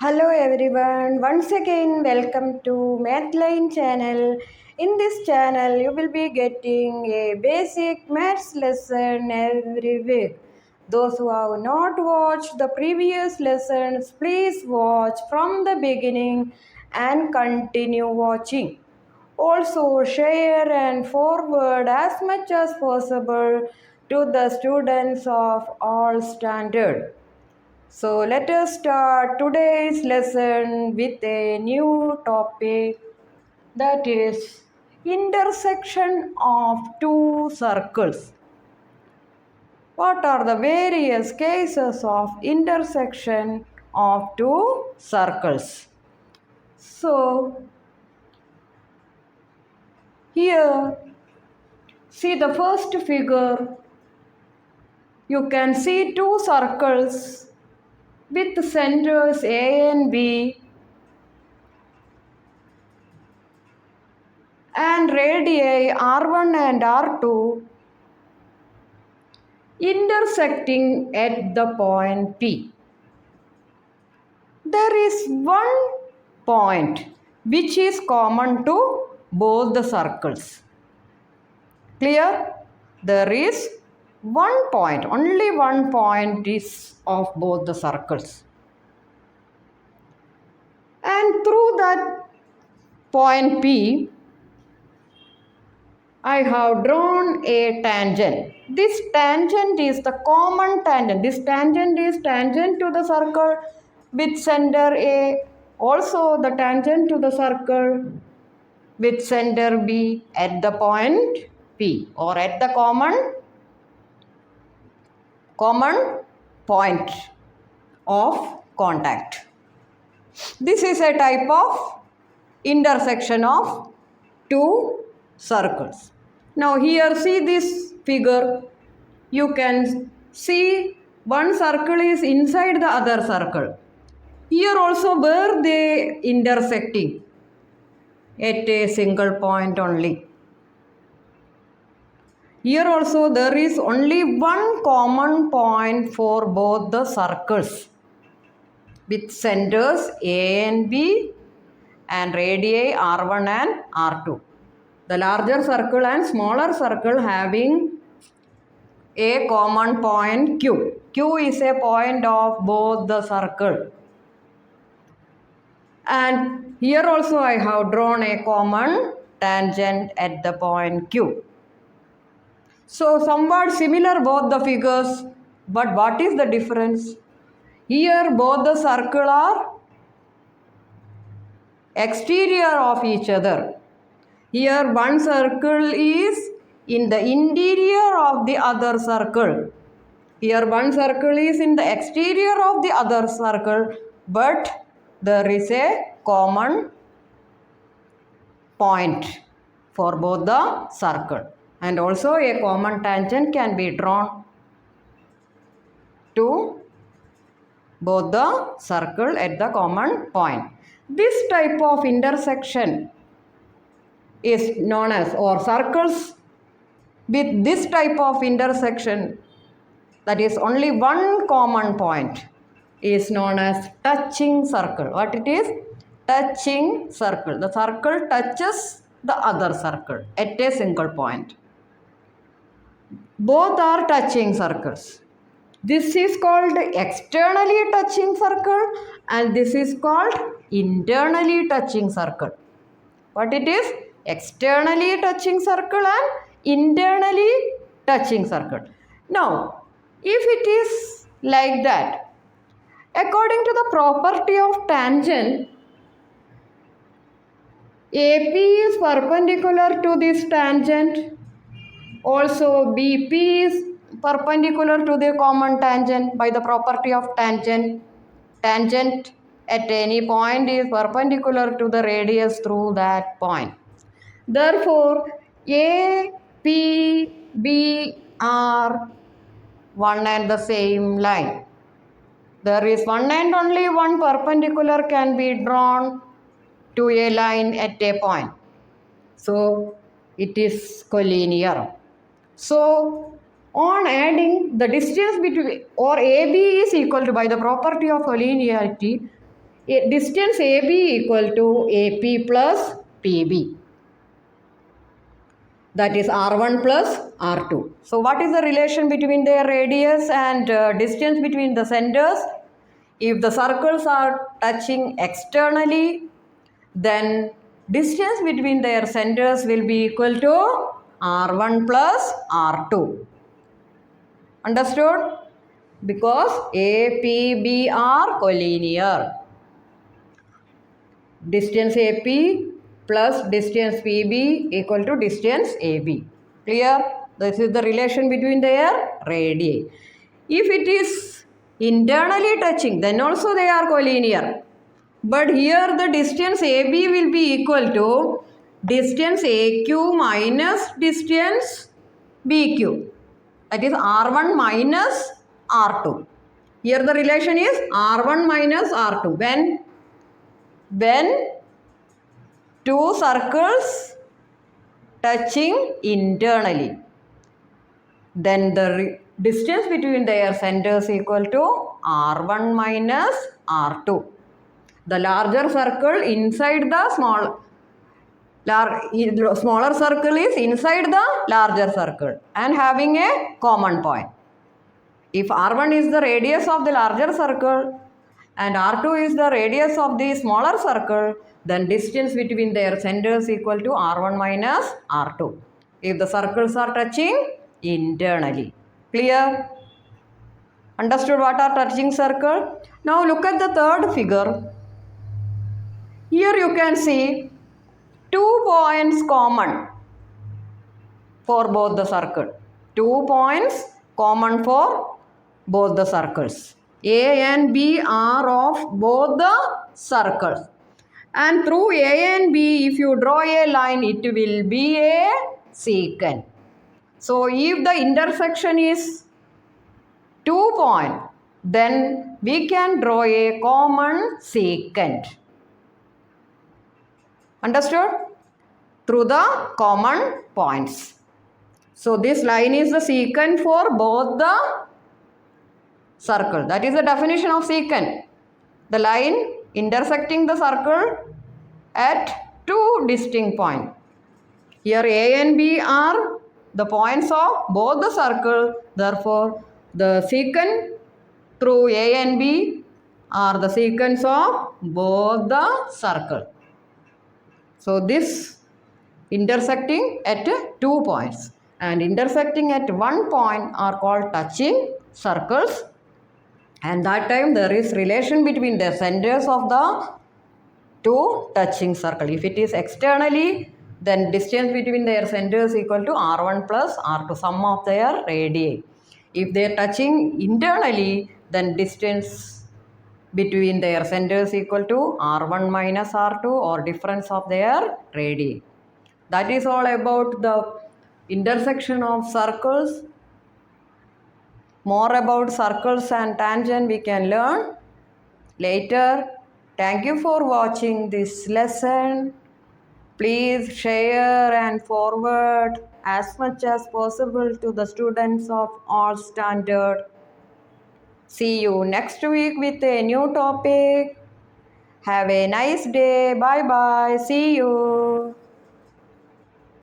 Hello everyone, once again welcome to Mathline channel. In this channel you will be getting a basic maths lesson every week. Those who have not watched the previous lessons, please watch from the beginning and continue watching. Also share and forward as much as possible to the students of all standard. So let us start today's lesson with a new topic, that is intersection of two circles. What are the various cases of intersection of two circles? So here, see the first figure. You can see two circles with centers A and B and radii R1 and R2 intersecting at the point P. There is one point which is common to both the circles. Clear? There is one point, only one point is of both the circles. And through that point P, I have drawn a tangent. This tangent is the common tangent. This tangent is tangent to the circle with center A. Also the tangent to the circle with center B at the point P or at the common point of contact. This is a type of intersection of two circles. Now here see this figure. You can see one circle is inside the other circle. Here also where they intersecting at a single point only. Here also there is only one common point for both the circles with centers A and B and radii R1 and R2. The larger circle and smaller circle having a common point Q. Q is a point of both the circle. And here also I have drawn a common tangent at the point Q. So somewhat similar both the figures, but what is the difference? Here both the circle are exterior of each other. Here one circle is in the interior of the other circle. Here one circle is in the exterior of the other circle, but there is a common point for both the circle. And also a common tangent can be drawn to both the circle at the common point. This type of intersection is known as, or circles with this type of intersection, that is only one common point, is known as touching circle. What it is? Touching circle. The circle touches the other circle at a single point. Both are touching circles. This is called externally touching circle and this is called internally touching circle. What it is? Externally touching circle and internally touching circle. Now, if it is like that, according to the property of tangent, AP is perpendicular to this tangent. Also, BP is perpendicular to the common tangent by the property of tangent. Tangent at any point is perpendicular to the radius through that point. Therefore, A, P, B are one and the same line. There is one and only one perpendicular can be drawn to a line at a point. So, it is collinear. So, on adding the distance between, or AB is equal to, by the property of collinearity, Distance AB equal to AP plus PB. That is R1 plus R2. So what is the relation between their radius and distance between the centers? If the circles are touching externally, then distance between their centers will be equal to R1 plus R2. Understood? Because A, P, B are collinear. Distance AP plus distance PB equal to distance AB. Clear? This is the relation between their radii. If it is internally touching, then also they are collinear. But here the distance AB will be equal to distance AQ minus distance BQ. That is R1 minus R2. Here the relation is R1 minus R2. When two circles touching internally, then the distance between their centers equal to R1 minus R2. The larger circle inside the smaller circle is inside the larger circle and having a common point. If R1 is the radius of the larger circle and R2 is the radius of the smaller circle, then distance between their centers equal to R1 minus R2. If the circles are touching internally. Clear? Understood what are touching circle? Now look at the third figure. Here you can see 2 points common for both the circle. 2 points common for both the circles. A and B are of both the circles. And through A and B, if you draw a line, it will be a secant. So if the intersection is 2 points, then we can draw a common secant. Understood? Through the common points. So this line is the secant for both the circle. That is the definition of secant. The line intersecting the circle at two distinct points. Here A and B are the points of both the circle. Therefore, the secant through A and B are the secants of both the circle. So this intersecting at 2 points and intersecting at 1 point are called touching circles, and that time there is relation between the centers of the two touching circle. If it is externally, then distance between their centers equal to R1 plus R2, sum of their radii. If they are touching internally, then distance between their centers equal to R1 minus R2 or difference of their radii. That is all about the intersection of circles. More about circles and tangent we can learn later. Thank you for watching this lesson. Please share and forward as much as possible to the students of all standard. See you next week with a new topic. Have a nice day. Bye bye. See you.